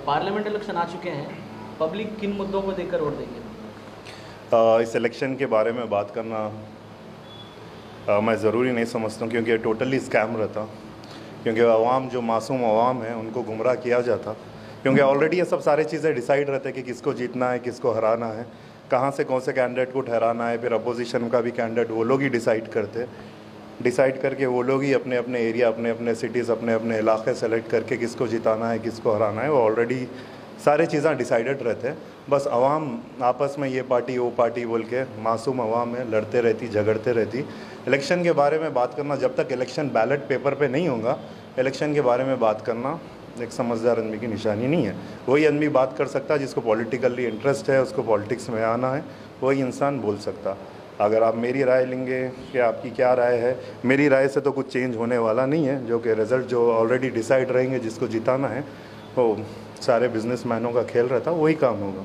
Parliament election आ चुके हैं, public किन मुद्दों को देखकर वोट देंगे? इस इलेक्शन के बारे में बात करना मैं ज़रूरी नहीं समझता हूँ, क्योंकि ये टोटली स्कैम रहता। क्योंकि आवाम, जो मासूम आवाम है, उनको गुमराह किया जाता। क्योंकि ऑलरेडी ये सब सारी चीज़ें डिसाइड रहते कि किसको जीतना है, किसको हराना है, कहाँ से कौन से कैंडिडेट को ठहराना है। फिर अपोजिशन का भी कैंडिडेट वो लोग ही डिसाइड करते। डिसाइड करके वो लोग ही अपने अपने एरिया, अपने अपने सिटीज़, अपने अपने इलाके सेलेक्ट करके किसको जिताना है, किसको हराना है, वो ऑलरेडी सारी चीज़ें डिसाइडेड रहते हैं। बस आवाम आपस में ये पार्टी वो पार्टी बोल के, मासूम आवाम है, लड़ते रहती, झगड़ते रहती। इलेक्शन के बारे में बात करना, जब तक इलेक्शन बैलेट पेपर पे नहीं होगा, इलेक्शन के बारे में बात करना एक समझदार आदमी की निशानी नहीं है। वही आदमी बात कर सकता है जिसको पॉलिटिकली इंटरेस्ट है, उसको पॉलिटिक्स में आना है, वही इंसान बोल सकता। अगर आप मेरी राय लेंगे कि आपकी क्या राय है, मेरी राय से तो कुछ चेंज होने वाला नहीं है। जो कि रिज़ल्ट जो ऑलरेडी डिसाइड रहेंगे, जिसको जिताना है, वो सारे बिजनेसमैनों का खेल रहता, वही काम होगा।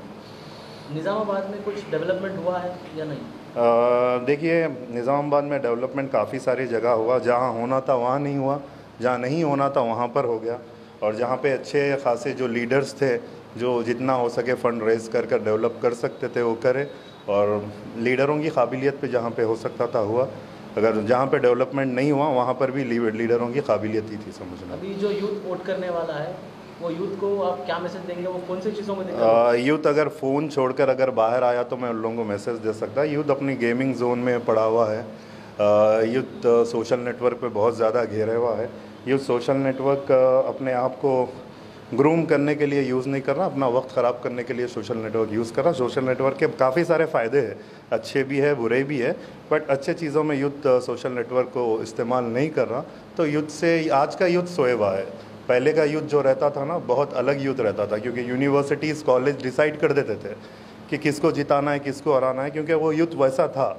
निज़ामाबाद में कुछ डेवलपमेंट हुआ है या नहीं? देखिए, निज़ामाबाद में डेवलपमेंट काफ़ी सारी जगह हुआ। जहाँ होना था वहाँ नहीं हुआ, जहाँ नहीं होना था वहाँ पर हो गया। और जहाँ पे अच्छे खासे जो लीडर्स थे, जो जितना हो सके फ़ंड रेज़ कर कर डेवलप कर सकते थे वो करे। और लीडरों की काबिलियत पे जहाँ पे हो सकता था हुआ। अगर जहाँ पे डेवलपमेंट नहीं हुआ वहाँ पर भी लीडरों की काबिलियत ही थी, समझना। अभी जो यूथ वोट करने वाला है, वो यूथ को आप क्या मैसेज देंगे? वो कौन सी चीज़ों में देखा? यूथ अगर फ़ोन छोड़कर अगर बाहर आया तो मैं उन लोगों को मैसेज दे सकता। यूथ अपनी गेमिंग जोन में पड़ा हुआ है। यूथ सोशल नेटवर्क पे बहुत ज़्यादा घेरे हुआ है। यूथ सोशल नेटवर्क अपने आप को ग्रूम करने के लिए यूज़ नहीं कर रहा, अपना वक्त ख़राब करने के लिए सोशल नेटवर्क यूज़ कर रहा। सोशल नेटवर्क के काफ़ी सारे फ़ायदे हैं, अच्छे भी है, बुरे भी है। बट अच्छे चीज़ों में यूथ सोशल नेटवर्क को इस्तेमाल नहीं कर रहा। तो यूथ से, आज का यूथ सोए हुआ है। पहले का यूथ जो रहता था ना, बहुत अलग यूथ रहता था। क्योंकि यूनिवर्सिटीज़, कॉलेज डिसाइड कर देते थे कि किसको जिताना है, किसको हराना है। क्योंकि वो यूथ वैसा था,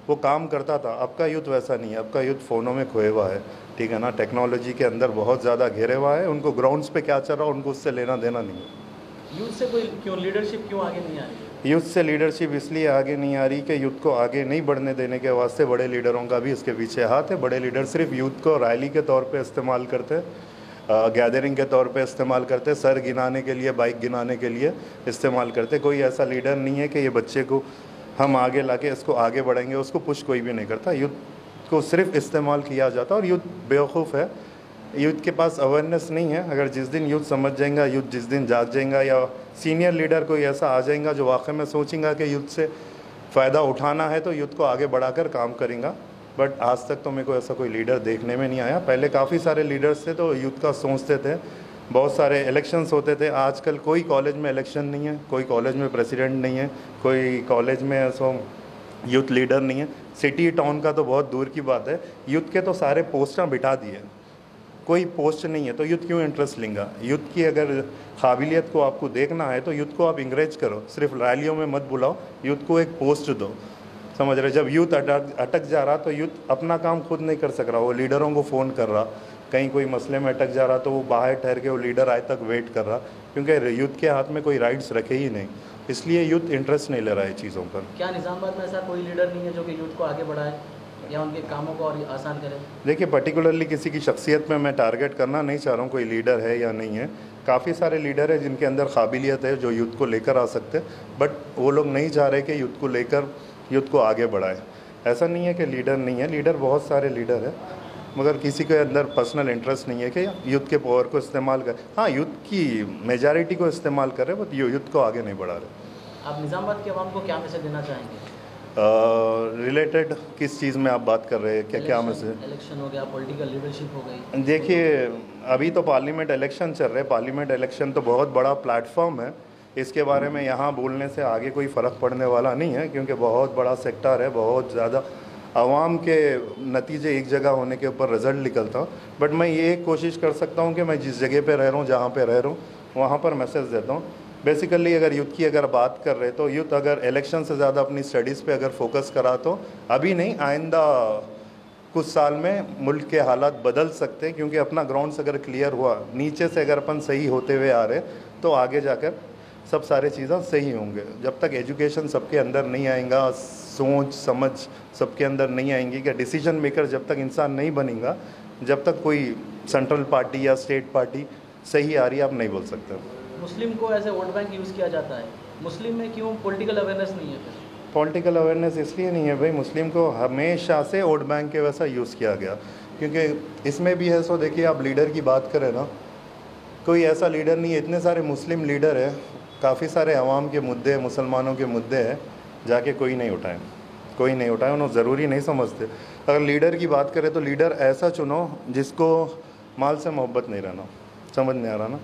वो काम करता था। अब का यूथ वैसा नहीं है। अब का यूथ फ़ोनों में खोए हुआ है, ठीक है ना, टेक्नोलॉजी के अंदर बहुत ज़्यादा घेरे हुआ है। उनको ग्राउंड्स पे क्या चल रहा है उनको उससे लेना देना नहीं है। यूथ से कोई क्यों लीडरशिप क्यों आगे नहीं आ रही है? यूथ से लीडरशिप इसलिए आगे नहीं आ रही कि यूथ को आगे नहीं बढ़ने देने के वास्ते बड़े लीडरों का भी इसके पीछे हाथ है। बड़े लीडर सिर्फ यूथ को रैली के तौर पे इस्तेमाल करते हैं, गैदरिंग के तौर पे इस्तेमाल करते, सर गिनाने के लिए, बाइक गिनाने के लिए इस्तेमाल करते। कोई ऐसा लीडर नहीं है कि ये बच्चे को हम आगे लाके इसको आगे बढ़ेंगे, उसको पुश कोई भी नहीं करता। यूथ को सिर्फ इस्तेमाल किया जाता और यूथ बेवकूफ़ है। यूथ के पास अवेयरनेस नहीं है। अगर जिस दिन यूथ समझ जाएगा, यूथ जिस दिन जाग जाएगा, या सीनियर लीडर कोई ऐसा आ जाएगा जो वाकई में सोचेगा कि यूथ से फ़ायदा उठाना है, तो यूथ को आगे बढ़ाकर काम करेगा। बट आज तक तो मेरे को ऐसा कोई लीडर देखने में नहीं आया। पहले काफ़ी सारे लीडर्स थे तो यूथ का सोचते थे, बहुत सारे इलेक्शंस होते थे। आजकल कोई कॉलेज में इलेक्शन नहीं है, कोई कॉलेज में प्रेसिडेंट नहीं है, कोई कॉलेज में ऐसा यूथ लीडर नहीं है। सिटी टाउन का तो बहुत दूर की बात है। यूथ के तो सारे पोस्टर बिठा दिए, कोई पोस्ट नहीं है, तो यूथ क्यों इंटरेस्ट लेगा? यूथ की अगर काबिलियत को आपको देखना है तो यूथ को आप इंकरेज करो, सिर्फ रैलियों में मत बुलाओ, यूथ को एक पोस्ट दो। समझ रहे? जब यूथ अटक जा रहा तो यूथ अपना काम खुद नहीं कर सक रहा, वो लीडरों को फ़ोन कर रहा। कहीं कोई मसले में अटक जा रहा तो वो बाहर ठहर के वो लीडर आए तक वेट कर रहा, क्योंकि यूथ के हाथ में कोई राइट्स रखे ही नहीं। इसलिए यूथ इंटरेस्ट नहीं ले रहा है चीज़ों पर। क्या निज़ामाबाद में ऐसा कोई लीडर नहीं है जो कि यूथ को आगे बढ़ाए या उनके कामों को और आसान करे? देखिए, पर्टिकुलरली किसी की शख्सियत में मैं टारगेट करना नहीं चाह रहा हूँ, कोई लीडर है या नहीं है। काफ़ी सारे लीडर हैं जिनके अंदर काबिलियत है, जो यूथ को लेकर आ सकते, बट वो लोग नहीं चाह रहे कि यूथ को लेकर यूथ को आगे बढ़ाए। ऐसा नहीं है कि लीडर नहीं है, लीडर बहुत सारे लीडर है, मगर किसी के अंदर पर्सनल इंटरेस्ट नहीं है कि यूथ के पावर को इस्तेमाल कर। हाँ, यूथ की मेजॉरिटी को इस्तेमाल कर रहे, बट यूथ को आगे नहीं बढ़ा रहे। आप निज़ामाबाद के आवाम को क्या मैसेज देना चाहेंगे? रिलेटेड किस चीज़ में आप बात कर रहे हैं? क्या मैसेज? इलेक्शन हो गया, पॉलिटिकल लीडरशिप हो गई। देखिए, अभी तो पार्लियामेंट इलेक्शन चल रहे हैं। पार्लियामेंट इलेक्शन तो बहुत बड़ा प्लेटफॉर्म है। इसके बारे में यहाँ बोलने से आगे कोई फ़र्क पड़ने वाला नहीं है, क्योंकि बहुत बड़ा सेक्टर है, बहुत ज़्यादा आवाम के नतीजे एक जगह होने के ऊपर रिज़ल्ट निकलता। बट मैं ये कोशिश कर सकता हूँ कि मैं जिस जगह पे रह रहा हूँ, जहाँ पे रह रहा हूँ, वहाँ पर मैसेज देता हूँ। बेसिकली अगर यूथ की अगर बात कर रहे तो यूथ अगर इलेक्शन से ज़्यादा अपनी स्टडीज़ पे अगर फोकस करा तो अभी नहीं, आइंदा कुछ साल में मुल्क के हालात बदल सकते हैं। क्योंकि अपना ग्राउंड्स अगर क्लियर हुआ, नीचे से अगर अपन सही होते हुए आ रहे, तो आगे जाकर सब सारे चीज़ें सही होंगे। जब तक एजुकेशन सबके अंदर नहीं आएगा, सोच समझ सबके अंदर नहीं आएंगी, कि डिसीजन मेकर जब तक इंसान नहीं बनेगा, जब तक कोई सेंट्रल पार्टी या स्टेट पार्टी सही आ रही है, आप नहीं बोल सकते। मुस्लिम को ऐसे वोट बैंक यूज़ किया जाता है, मुस्लिम में क्यों पॉलिटिकल अवेयरनेस नहीं है फिर? पॉलिटिकल अवेयरनेस इसलिए नहीं है भाई, मुस्लिम को हमेशा से वोट बैंक के वैसा यूज़ किया गया, क्योंकि इसमें भी है। सो देखिए, आप लीडर की बात करें ना, कोई ऐसा लीडर नहीं है, इतने सारे मुस्लिम लीडर है, काफ़ी सारे अवाम के मुद्दे, मुसलमानों के मुद्दे हैं, जाके कोई नहीं उठाए, कोई नहीं उठाए, उन्होंने ज़रूरी नहीं समझते। अगर लीडर की बात करें तो लीडर ऐसा चुनो जिसको माल से मोहब्बत नहीं रहना, समझ नहीं आ रहा ना,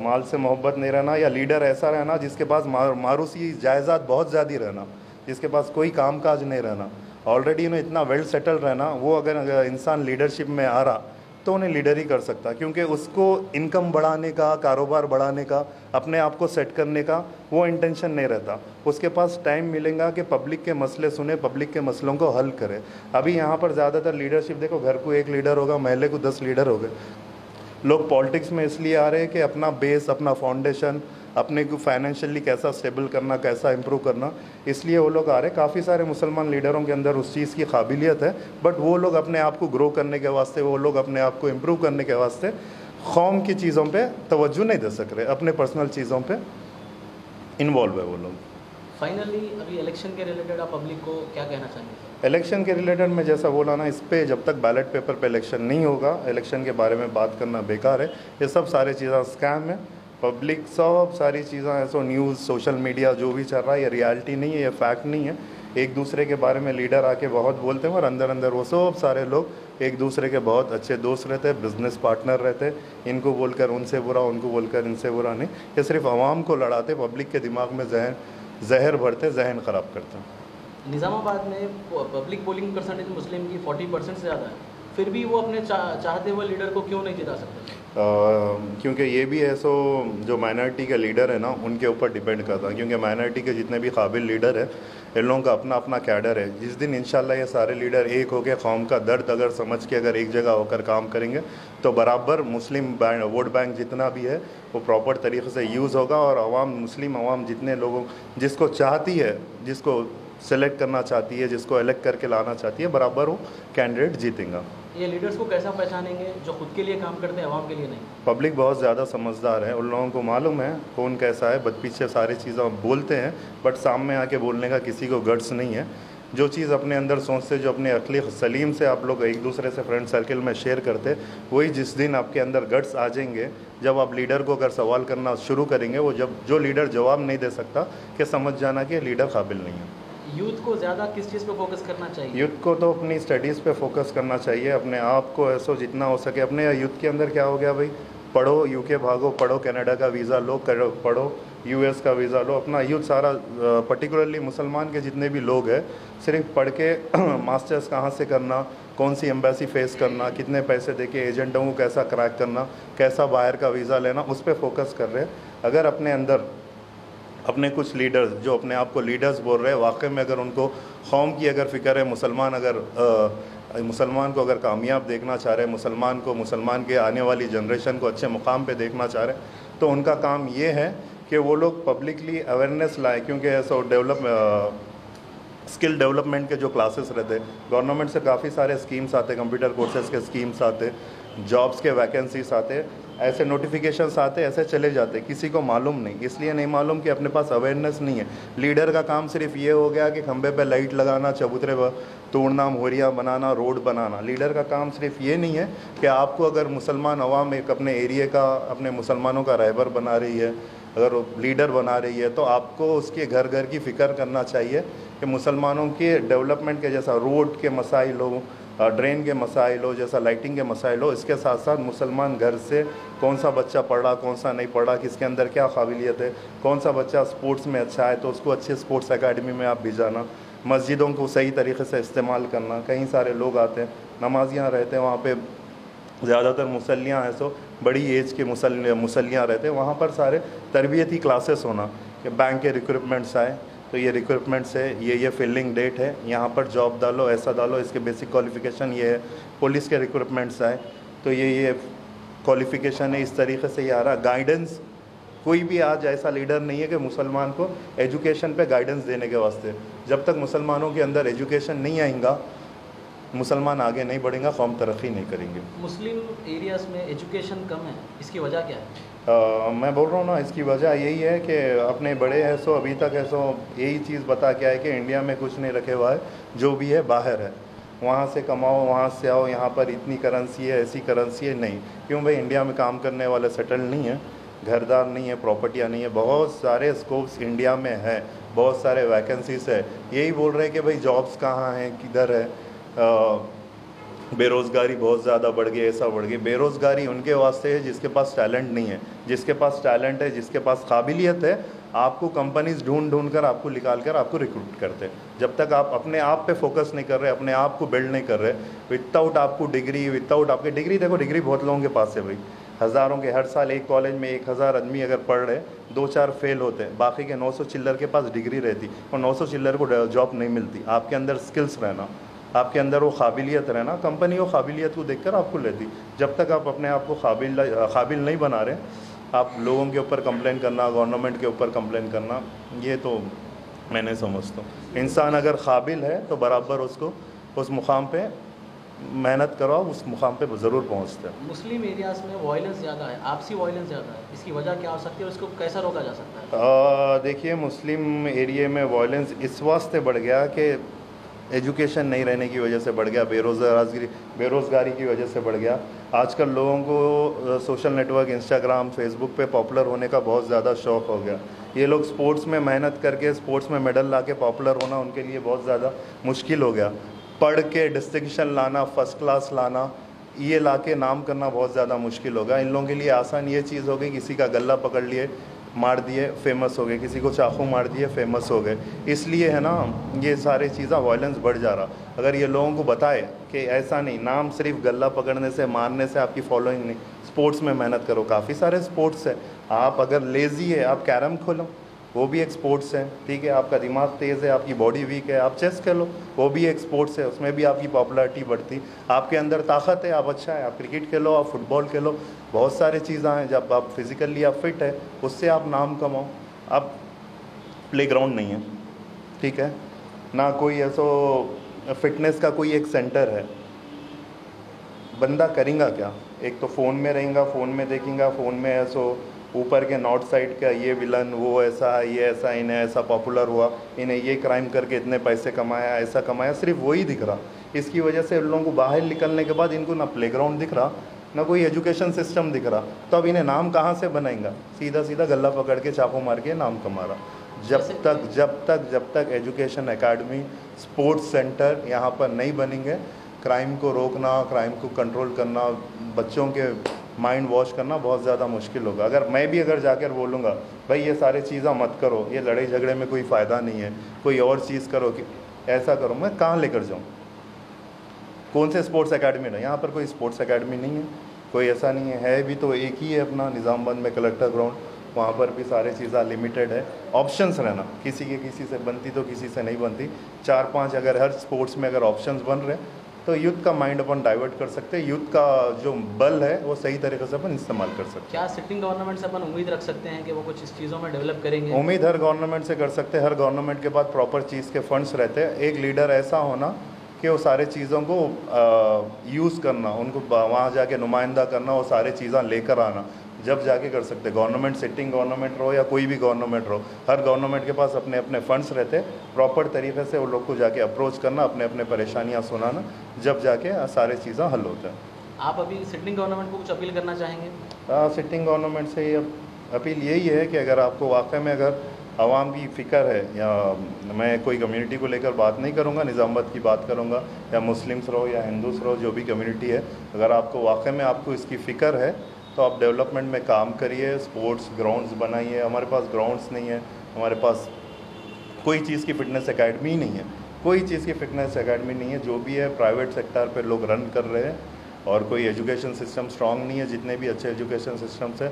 माल से मोहब्बत नहीं रहना, या लीडर ऐसा रहना जिसके पास मारूसी जायदाद बहुत ज़्यादा रहना, जिसके पास कोई काम काज नहीं रहना, ऑलरेडी उन्हें इतना वेल सेटल रहना। वो अगर इंसान लीडरशिप में आ रहा तो उन्हें लीडर ही कर सकता, क्योंकि उसको इनकम बढ़ाने का, कारोबार बढ़ाने का, अपने आप को सेट करने का वो इंटेंशन नहीं रहता। उसके पास टाइम मिलेगा कि पब्लिक के मसले सुने, पब्लिक के मसलों को हल करे। अभी यहाँ पर ज़्यादातर लीडरशिप देखो, घर को एक लीडर होगा, महल्ले को 10 लीडर हो गए। लोग पॉलिटिक्स में इसलिए आ रहे हैं कि अपना बेस, अपना फाउंडेशन, अपने को फाइनेंशियली कैसा स्टेबल करना, कैसा इंप्रूव करना, इसलिए वो लोग आ रहे हैं। काफ़ी सारे मुसलमान लीडरों के अंदर उस चीज़ की काबिलियत है, बट वो लोग अपने आप को ग्रो करने के वास्ते, वो लोग अपने आप को इम्प्रूव करने के वास्ते कौम की चीज़ों पे तवज्जो नहीं दे सक रहे, अपने पर्सनल चीज़ों पे इन्वॉल्व है वो लोग। फाइनली अभी इलेक्शन के रिलेटेड आप पब्लिक को क्या कहना चाहेंगे? इलेक्शन के रिलेटेड में जैसा बोला ना, इस पे जब तक बैलेट पेपर पे इलेक्शन नहीं होगा, इलेक्शन के बारे में बात करना बेकार है। ये सब सारी चीज़ें स्कैम है, पब्लिक सब सारी चीज़ें ऐसो न्यूज़, सोशल मीडिया जो भी चल रहा है, ये रियलिटी नहीं है, ये फैक्ट नहीं है। एक दूसरे के बारे में लीडर आके बहुत बोलते हैं और अंदर अंदर वो सब सारे लोग एक दूसरे के बहुत अच्छे दोस्त रहते हैं, बिजनेस पार्टनर रहते हैं। इनको बोलकर उनसे बुरा, उनको बोलकर इनसे बुरा नहीं, ये सिर्फ आवाम को लड़ाते, पब्लिक के दिमाग में जहर भरते, जहन ख़राब करते हैं। निज़ामाबाद में पब्लिक पोलिंग परसेंटेज मुस्लिम की 40% से ज़्यादा है, फिर भी वो अपने चाहते हुए लीडर को क्यों नहीं जिता सकते? क्योंकि ये भी है, सो जो माइनॉरिटी के लीडर है ना, उनके ऊपर डिपेंड करता है, क्योंकि माइनॉरिटी के जितने भी काबिल लीडर है, इन लोगों का अपना अपना कैडर है। जिस दिन इंशाल्लाह ये सारे लीडर एक होकर कौम का दर्द अगर समझ के अगर एक जगह होकर काम करेंगे, तो बराबर मुस्लिम वोट बैंक जितना भी है वो प्रॉपर तरीके से यूज़ होगा, और अवाम, मुस्लिम अवाम जितने लोगों, जिसको चाहती है, जिसको सेलेक्ट करना चाहती है, जिसको इलेक्ट करके लाना चाहती है, बराबर वो कैंडिडेट जीतेगा। ये लीडर्स को कैसा पहचानेंगे जो खुद के लिए काम करते हैं, आवाम के लिए नहीं? पब्लिक बहुत ज़्यादा समझदार है, उन लोगों को मालूम है कौन कैसा है, बट पीछे सारी चीज़ें बोलते हैं, बट सामने आके बोलने का किसी को गट्स नहीं है। जो चीज़ अपने अंदर सोचते, जो अपने अक्ली सलीम से आप लोग एक दूसरे से फ्रेंड सर्कल में शेयर करते, वही जिस दिन आपके अंदर गट्स आ जाएंगे, जब आप लीडर को अगर सवाल करना शुरू करेंगे, वो जब जो लीडर जवाब नहीं दे सकता, कि समझ जाना कि लीडर काबिल नहीं है। यूथ को ज़्यादा किस चीज़ पे फोकस करना चाहिए? यूथ को तो अपनी स्टडीज़ पे फोकस करना चाहिए, अपने आप को ऐसा जितना हो सके। अपने यूथ के अंदर क्या हो गया भाई, पढ़ो, यूके भागो, पढ़ो, कनाडा का वीज़ा लो, पढ़ो, यूएस का वीज़ा लो। अपना यूथ सारा, पर्टिकुलरली मुसलमान के जितने भी लोग हैं, सिर्फ पढ़ के मास्टर्स कहाँ से करना, कौन सी एम्बेसी फेस करना, कितने पैसे देके एजेंटों को कैसा क्रैक करना, कैसा बाहर का वीज़ा लेना, उस पर फोकस कर रहे हैं। अगर अपने अंदर अपने कुछ लीडर्स जो अपने आप को लीडर्स बोल रहे हैं, वाकई में अगर उनको कौम की अगर फ़िक्र है, मुसलमान को अगर कामयाब देखना चाह रहे हैं, मुसलमान के आने वाली जनरेशन को अच्छे मुकाम पे देखना चाह रहे हैं, तो उनका काम ये है कि वो लोग पब्लिकली अवेयरनेस लाए। क्योंकि ऐसा स्किल डेवलपमेंट के जो क्लासेस रहते हैं, गवर्नमेंट से काफ़ी सारे स्कीम्स आते, कंप्यूटर कोर्सेज के स्कीम्स आते, जॉब्स के वैकेंसीज आते, ऐसे नोटिफिकेशंस आते, ऐसे चले जाते, किसी को मालूम नहीं। इसलिए नहीं मालूम कि अपने पास अवेयरनेस नहीं है। लीडर का काम सिर्फ ये हो गया कि खंबे पे लाइट लगाना, चबूतरे तोड़ना, मोहरियाँ बनाना, रोड बनाना। लीडर का काम सिर्फ ये नहीं है कि आपको अगर मुसलमान अवाम एक अपने एरिए का, अपने मुसलमानों का रहबर बना रही है, अगर लीडर बना रही है, तो आपको उसके घर घर की फ़िक्र करना चाहिए कि मुसलमानों के डेवलपमेंट के, जैसा रोड के मसाइल हो, ड्रेन के मसाइल हो, जैसा लाइटिंग के मसाइल हो, इसके साथ साथ मुसलमान घर से कौन सा बच्चा पढ़ रहा, कौन सा नहीं पढ़ रहा, किसके अंदर क्या काबिलियत है, कौन सा बच्चा स्पोर्ट्स में अच्छा है तो उसको अच्छे स्पोर्ट्स एकेडमी में आप भिजाना, मस्जिदों को सही तरीके से इस्तेमाल करना। कई सारे लोग आते हैं, नमाजियाँ रहते हैं, वहाँ पे ज़्यादातर मुसल्लियाँ हैं, सो बड़ी एज के मुसल्लियाँ रहते हैं, वहाँ पर सारे तरबियती क्लासेस होना कि बैंक के रिक्रूटमेंट्स आए तो ये रिक्रूटमेंट से ये फिलिंग डेट है, यहाँ पर जॉब डालो, ऐसा डालो, इसके बेसिक क्वालिफ़िकेशन ये है। पुलिस के रिक्रूटमेंट्स आए तो ये क्वालिफ़िकेशन है, इस तरीके से ये आ रहा। गाइडेंस, कोई भी आज ऐसा लीडर नहीं है कि मुसलमान को एजुकेशन पे गाइडेंस देने के वास्ते। जब तक मुसलमानों के अंदर एजुकेशन नहीं आएगा, मुसलमान आगे नहीं बढ़ेंगे, कौम तरक्की नहीं करेंगे। मुस्लिम एरियाज़ में एजुकेशन कम है, इसकी वजह क्या है? मैं बोल रहा हूँ ना, इसकी वजह यही है कि अपने बड़े ऐसो अभी तक ऐसो यही चीज़ बता के आए कि इंडिया में कुछ नहीं रखे हुआ है, जो भी है बाहर है, वहाँ से कमाओ, वहाँ से आओ, यहाँ पर इतनी करेंसी है, ऐसी करेंसी है। नहीं, क्यों भाई, इंडिया में काम करने वाले सेटल नहीं है, घरदार नहीं है, प्रॉपर्टियाँ नहीं है, बहुत सारे स्कोप्स इंडिया में है, बहुत सारे वैकेंसीज है। यही बोल रहे हैं कि भाई जॉब्स कहाँ हैं, किधर है, बेरोज़गारी बहुत ज़्यादा बढ़ गई, ऐसा बढ़ गई। बेरोज़गारी उनके वास्ते है जिसके पास टैलेंट नहीं है। जिसके पास टैलेंट है, जिसके पास काबिलियत है, आपको कंपनीज ढूंढ ढूंढ कर आपको निकाल कर आपको रिक्रूट करते हैं। जब तक आप अपने आप पे फोकस नहीं कर रहे, अपने आप को बिल्ड नहीं कर रहे, विदाउट आपको डिग्री, विदाउट आपके डिग्री, देखो डिग्री बहुत लोगों के पास है भाई, हज़ारों के, हर साल एक कॉलेज में 1000 आदमी अगर पढ़ रहे, 2-4 फेल होते हैं, बाकी के 900 चिल्लर के पास डिग्री रहती और 900 चिल्लर को जॉब नहीं मिलती। आपके अंदर स्किल्स रहना, आपके अंदर वो काबिलियत रहना, कंपनी वो काबिलियत को देखकर आपको लेती। जब तक आप अपने आप को काबिल नहीं बना रहे, आप लोगों के ऊपर कंप्लेन करना, गवर्नमेंट के ऊपर कंप्लेन करना, ये तो मैं नहीं समझता हूँ। इंसान अगर काबिल है तो बराबर उसको उस मुकाम पे मेहनत करो, उस मुकाम पे ज़रूर पहुँचते हैं। मुस्लिम एरियाज़ में वायलेंस ज़्यादा है, आपसी वायलेंस ज़्यादा है, इसकी वजह क्या हो सकती है और इसको कैसा रोका जा सकता है? देखिए, मुस्लिम एरिया में वायलेंस इस वास्ते बढ़ गया कि एजुकेशन नहीं रहने की वजह से बढ़ गया, बेरोज़गारी की वजह से बढ़ गया। आजकल लोगों को सोशल नेटवर्क, इंस्टाग्राम, फेसबुक पे पॉपुलर होने का बहुत ज़्यादा शौक़ हो गया। ये लोग स्पोर्ट्स में मेहनत करके, स्पोर्ट्स में मेडल ला के पॉपुलर होना उनके लिए बहुत ज़्यादा मुश्किल हो गया। पढ़ के डिस्टिंक्शन लाना, फर्स्ट क्लास लाना, ये ला के नाम करना बहुत ज़्यादा मुश्किल होगा। इन लोगों के लिए आसान ये चीज़ हो गई, किसी का गला पकड़ लिए, मार दिए, फेमस हो गए, किसी को चाकू मार दिए, फेमस हो गए। इसलिए है ना, ये सारी चीज़ें वायलेंस बढ़ जा रहा। अगर ये लोगों को बताए कि ऐसा नहीं, नाम सिर्फ गला पकड़ने से, मारने से आपकी फॉलोइंग नहीं, स्पोर्ट्स में मेहनत करो, काफ़ी सारे स्पोर्ट्स है। आप अगर लेज़ी है, आप कैरम खोलो, वो भी एक स्पोर्ट्स है, ठीक है। आपका दिमाग तेज़ है, आपकी बॉडी वीक है, आप चेस खेलो, वो भी एक स्पोर्ट्स है, उसमें भी आपकी पॉपुलैरिटी बढ़ती। आपके अंदर ताकत है, आप अच्छा है, आप क्रिकेट खेलो, आप फुटबॉल खेलो, बहुत सारी चीज़ें हैं। जब आप फिज़िकली आप फिट है, उससे आप नाम कमाओ। अब प्लेग्राउंड नहीं है, ठीक है ना, कोई ऐसा फिटनेस का कोई एक सेंटर है, बंदा करेगा क्या? एक तो फ़ोन में रहेगा, फ़ोन में देखेगा, फ़ोन में ऐसो ऊपर के नॉर्थ साइड का ये विलन, वो ऐसा, ये ऐसा, इन्हें ऐसा पॉपुलर हुआ, इन्हें ये क्राइम करके इतने पैसे कमाया, ऐसा कमाया, सिर्फ वही दिख रहा। इसकी वजह से उन लोगों को बाहर निकलने के बाद इनको ना प्लेग्राउंड दिख रहा, ना कोई एजुकेशन सिस्टम दिख रहा। तो अब इन्हें नाम कहाँ से बनाएगा? सीधा सीधा गला पकड़ के चाकू मार के नाम कमा रहा। जब तक एजुकेशन एकेडमी, स्पोर्ट्स सेंटर यहाँ पर नहीं बनेंगे, क्राइम को रोकना, क्राइम को कंट्रोल करना, बच्चों के माइंड वॉश करना बहुत ज़्यादा मुश्किल होगा। अगर मैं भी अगर जाकर बोलूँगा भाई ये सारे चीज़ें मत करो, ये लड़ाई झगड़े में कोई फ़ायदा नहीं है, कोई और चीज़ करो, कि ऐसा करो, मैं कहाँ लेकर जाऊँ? कौन से स्पोर्ट्स एकेडमी है? यहाँ पर कोई स्पोर्ट्स एकेडमी नहीं है, कोई ऐसा नहीं है भी तो एक ही है अपना निज़ामबाद में कलेक्टर ग्राउंड, वहाँ पर भी सारी चीज़ें लिमिटेड है। ऑप्शंस रहना, किसी के किसी से बनती तो किसी से नहीं बनती। 4-5 अगर हर स्पोर्ट्स में अगर ऑप्शंस बन रहे तो यूथ का माइंड अपन डाइवर्ट कर सकते हैं, यूथ का जो बल है वो सही तरीके से अपन इस्तेमाल कर सकते हैं। क्या सिटिंग गवर्नमेंट से अपन उम्मीद रख सकते हैं कि वो कुछ इस चीज़ों में डेवलप करेंगे? उम्मीद हर गवर्नमेंट से कर सकते हैं। हर गवर्नमेंट के बाद प्रॉपर चीज़ के फंड्स रहते हैं। एक लीडर ऐसा होना कि वो सारे चीज़ों को यूज़ करना, उनको वहाँ जाके नुमाइंदा करना, वो सारी चीज़ें लेकर आना, जब जाके कर सकते। गवर्नमेंट, सिटिंग गवर्नमेंट रहो या कोई भी गवर्नमेंट रहो, हर गवर्नमेंट के पास अपने अपने फंड्स रहते। प्रॉपर तरीके से वो लोग को जाके अप्रोच करना, अपने अपने परेशानियाँ सुनाना, जब जाके सारी चीज़ें हल होते हैं। आप अभी सिटिंग गवर्नमेंट को कुछ अपील करना चाहेंगे? सिटिंग गवर्नमेंट से ये अपील यही है कि अगर आपको वाकई में अगर आवाम की फ़िक्र है, या मैं कोई कम्युनिटी को लेकर बात नहीं करूँगा, निज़ामबाद की बात करूँगा, या मुस्लिम्स रहो या हिंदूस रहो, जो भी कम्युनिटी है, अगर आपको वाकई में आपको इसकी फ़िक्र है तो आप डेवलपमेंट में काम करिए, स्पोर्ट्स ग्राउंड्स बनाइए। हमारे पास ग्राउंड्स नहीं है, हमारे पास कोई चीज़ की फ़िटनेस एकेडमी नहीं है, कोई चीज़ की फ़िटनेस एकेडमी नहीं है। जो भी है प्राइवेट सेक्टर पे लोग रन कर रहे हैं, और कोई एजुकेशन सिस्टम स्ट्रॉन्ग नहीं है। जितने भी अच्छे एजुकेशन सिस्टम्स है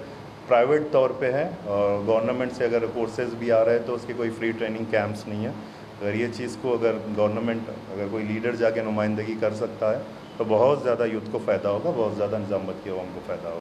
प्राइवेट तौर पे है, और गवर्नमेंट से अगर कोर्सेज भी आ रहे हैं तो उसकी कोई फ्री ट्रेनिंग कैंप्स नहीं है। अगर ये चीज़ को अगर गवर्नमेंट, अगर कोई लीडर जाके नुमाइंदगी कर सकता है तो बहुत ज़्यादा यूथ को फ़ायदा होगा, बहुत ज़्यादा निज़ामबाद की आवाम को फ़ायदा होगा।